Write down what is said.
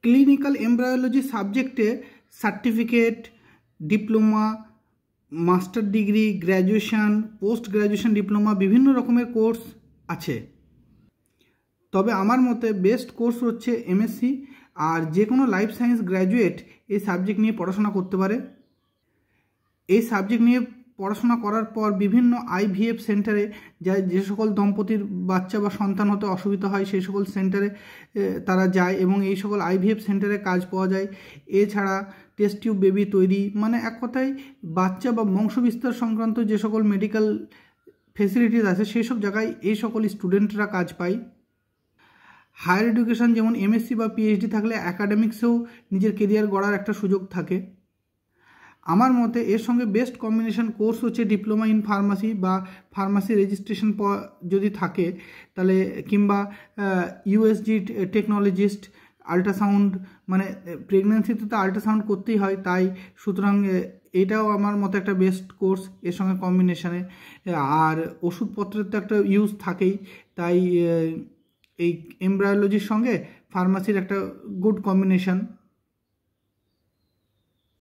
Clinical embryology সাবজেক্টে certificate, diploma, master degree, graduation, post graduation diploma বিভিন্ন রকমের course আছে। তবে আমার মতে বেস্ট কোর্স হচ্ছে এমএসসি। আর যে কোনো লাইফ সায়েন্স গ্র্যাজুয়েট এই সাবজেক্ট নিয়ে পড়াশোনা করতে পারে। এই সাবজেক্ট নিয়ে পড়াশোনা করার পর বিভিন্ন আইভিএফ সেন্টারে যে সকল দম্পতির বাচ্চা বা সন্তান হতে অসুবিধা হয় সেই সকল সেন্টারে তারা যায় এবং এই সকল আইভিএফ সেন্টারে কাজ পাওয়া যায়। এছাড়া টেস্ট টিউব বেবি তৈরি, মানে এক কথায় বাচ্চা বা বংশবিস্তার সংক্রান্ত যে সকল মেডিকেল ফেসিলিটিস আছে সেই সব জায়গায় এই সকল স্টুডেন্টরা কাজ পায়। হায়ার এডুকেশন যেমন এমএসসি বা পিএইচডি থাকলে একাডেমিক্সেও নিজের কেরিয়ার গড়ার একটা সুযোগ থাকে। আমার মতে এর সঙ্গে বেস্ট কম্বিনেশন কোর্স হচ্ছে ডিপ্লোমা ইন ফার্মাসি বা ফার্মাসি রেজিস্ট্রেশন যদি থাকে তাহলে, কিংবা ইউএসজি টেকনোলজিস্ট, আল্ট্রাসাউন্ড, মানে প্রেগনেন্সিতে তো আল্ট্রাসাউন্ড করতেই হয়, তাই সুতরাং এটাও আমার মতে একটা বেস্ট কোর্স এর সঙ্গে কম্বিনেশনে। আর ওষুধপত্রের তো একটা ইউজ থাকেই, তাই এই এমব্রায়োলজির সঙ্গে ফার্মাসির একটা গুড কম্বিনেশন।